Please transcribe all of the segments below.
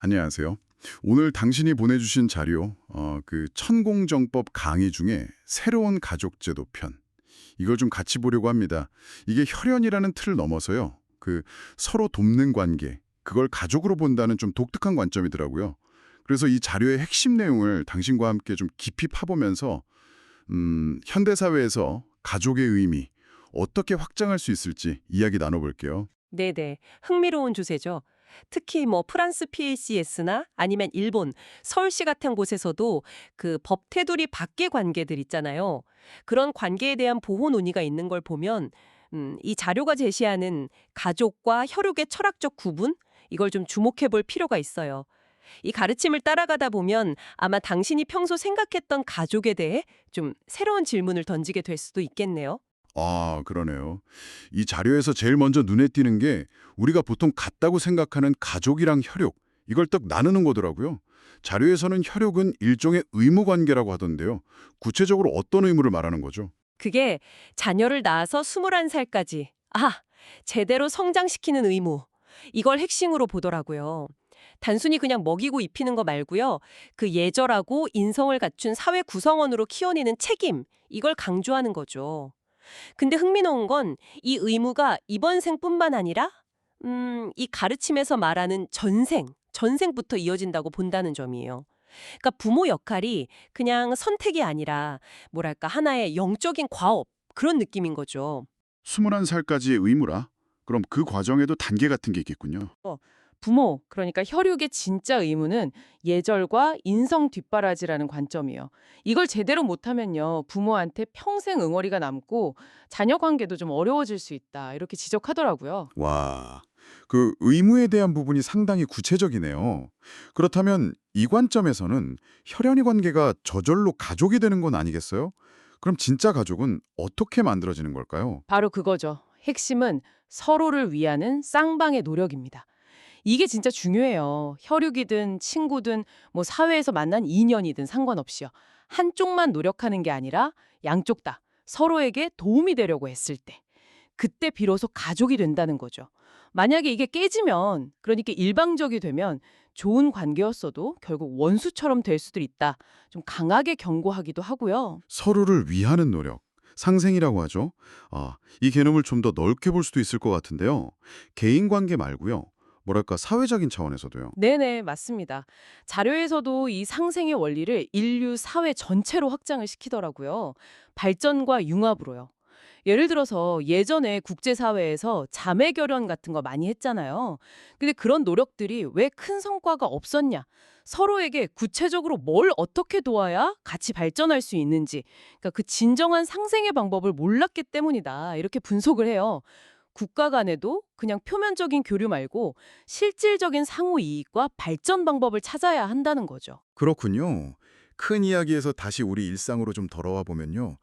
안녕하세요. 오늘 당신이 보내주신 자료, 그 천공정법 강의 중에 새로운 가족제도 편, 이걸 좀 같이 보려고 합니다. 이게 혈연이라는 틀을 넘어서요. 그 서로 돕는 관계, 그걸 가족으로 본다는 좀 독특한 관점이더라고요. 그래서 이 자료의 핵심 내용을 당신과 함께 좀 깊이 파보면서 현대사회에서 가족의 의미, 어떻게 확장할 수 있을지 이야기 나눠볼게요. 네네. 흥미로운 주제죠. 특히 뭐 프랑스 PACS나 아니면 일본, 서울시 같은 곳에서도 그 법 테두리 밖의 관계들 있잖아요. 그런 관계에 대한 보호 논의가 있는 걸 보면 이 자료가 제시하는 가족과 혈육의 철학적 구분? 이걸 좀 주목해 볼 필요가 있어요. 이 가르침을 따라가다 보면 아마 당신이 평소 생각했던 가족에 대해 좀 새로운 질문을 던지게 될 수도 있겠네요. 아, 그러네요. 이 자료에서 제일 먼저 눈에 띄는 게 우리가 보통 같다고 생각하는 가족이랑 혈육, 이걸 딱 나누는 거더라고요. 자료에서는 혈육은 일종의 의무 관계라고 하던데요. 구체적으로 어떤 의무를 말하는 거죠? 그게 자녀를 낳아서 21살까지, 제대로 성장시키는 의무. 이걸 핵심으로 보더라고요. 단순히 그냥 먹이고 입히는 거 말고요. 그 예절하고 인성을 갖춘 사회 구성원으로 키워내는 책임, 이걸 강조하는 거죠. 근데 흥미로운 건 이 의무가 이번 생뿐만 아니라 이 가르침에서 말하는 전생부터 이어진다고 본다는 점이에요. 그러니까 부모 역할이 그냥 선택이 아니라 뭐랄까 하나의 영적인 과업 그런 느낌인 거죠. 21살까지의 의무라? 그럼 그 과정에도 단계 같은 게 있겠군요. 부모, 그러니까 혈육의 진짜 의무는 예절과 인성 뒷바라지라는 관점이에요. 이걸 제대로 못하면요, 부모한테 평생 응어리가 남고 자녀 관계도 좀 어려워질 수 있다. 이렇게 지적하더라고요. 와, 그 의무에 대한 부분이 상당히 구체적이네요. 그렇다면 이 관점에서는 혈연의 관계가 저절로 가족이 되는 건 아니겠어요? 그럼 진짜 가족은 어떻게 만들어지는 걸까요? 바로 그거죠. 핵심은 서로를 위하는 쌍방의 노력입니다. 이게 진짜 중요해요. 혈육이든 친구든 뭐 사회에서 만난 인연이든 상관없이요. 한쪽만 노력하는 게 아니라 양쪽 다 서로에게 도움이 되려고 했을 때 그때 비로소 가족이 된다는 거죠. 만약에 이게 깨지면 그러니까 일방적이 되면 좋은 관계였어도 결국 원수처럼 될 수도 있다. 좀 강하게 경고하기도 하고요. 서로를 위하는 노력, 상생이라고 하죠. 이 개념을 좀 더 넓게 볼 수도 있을 것 같은데요. 개인 관계 말고요. 뭐랄까 사회적인 차원에서도요. 네네, 맞습니다. 자료에서도 이 상생의 원리를 인류 사회 전체로 확장을 시키더라고요. 발전과 융합으로요. 예를 들어서 예전에 국제사회에서 자매 결혼 같은 거 많이 했잖아요. 근데 그런 노력들이 왜 큰 성과가 없었냐? 서로에게 구체적으로 뭘 어떻게 도와야 같이 발전할 수 있는지, 그러니까 그 진정한 상생의 방법을 몰랐기 때문이다. 이렇게 분석을 해요. 국가 간에도 그냥 표면적인 교류 말고 실질적인 상호 이익과 발전 방법을 찾아야 한다는 거죠. 그렇군요. 큰 이야기에서 다시 우리 일상으로 좀 돌아와 보면요.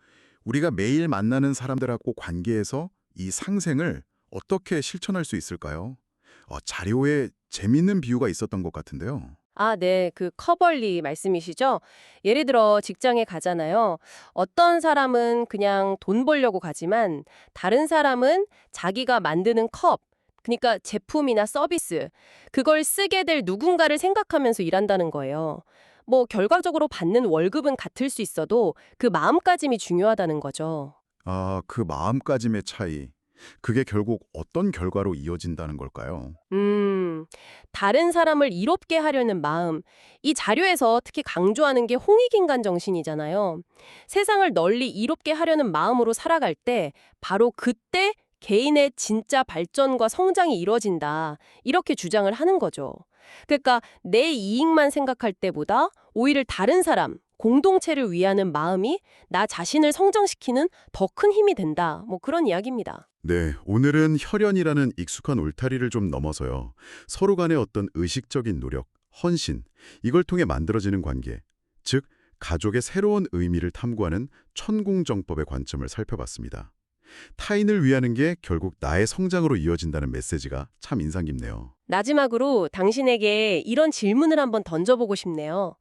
우리가 매일 만나는 사람들하고 관계에서 이 상생을 어떻게 실천할 수 있을까요? 자료에 재밌는 비유가 있었던 것 같은데요. 네. 그 커벌리 말씀이시죠? 예를 들어 직장에 가잖아요. 어떤 사람은 그냥 돈 벌려고 가지만 다른 사람은 자기가 만드는 컵, 그러니까 제품이나 서비스, 그걸 쓰게 될 누군가를 생각하면서 일한다는 거예요. 뭐 결과적으로 받는 월급은 같을 수 있어도 그 마음가짐이 중요하다는 거죠. 그 마음가짐의 차이. 그게 결국 어떤 결과로 이어진다는 걸까요? 다른 사람을 이롭게 하려는 마음. 이 자료에서 특히 강조하는 게 홍익인간 정신이잖아요. 세상을 널리 이롭게 하려는 마음으로 살아갈 때 바로 그때 개인의 진짜 발전과 성장이 이뤄진다. 이렇게 주장을 하는 거죠. 그러니까 내 이익만 생각할 때보다 오히려 다른 사람, 공동체를 위하는 마음이 나 자신을 성장시키는 더 큰 힘이 된다. 뭐 그런 이야기입니다. 네, 오늘은 혈연이라는 익숙한 울타리를 좀 넘어서요. 서로 간의 어떤 의식적인 노력, 헌신, 이걸 통해 만들어지는 관계, 즉 가족의 새로운 의미를 탐구하는 천공정법의 관점을 살펴봤습니다. 타인을 위하는 게 결국 나의 성장으로 이어진다는 메시지가 참 인상 깊네요. 마지막으로 당신에게 이런 질문을 한번 던져보고 싶네요.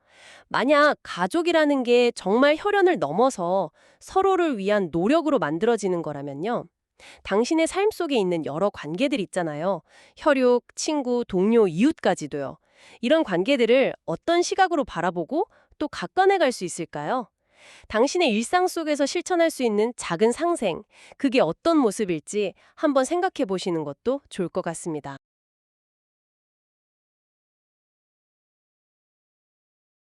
만약 가족이라는 게 정말 혈연을 넘어서 서로를 위한 노력으로 만들어지는 거라면요. 당신의 삶 속에 있는 여러 관계들 있잖아요. 혈육, 친구, 동료, 이웃까지도요. 이런 관계들을 어떤 시각으로 바라보고 또 가꿔내 갈 수 있을까요? 당신의 일상 속에서 실천할 수 있는 작은 상생, 그게 어떤 모습일지 한번 생각해 보시는 것도 좋을 것 같습니다.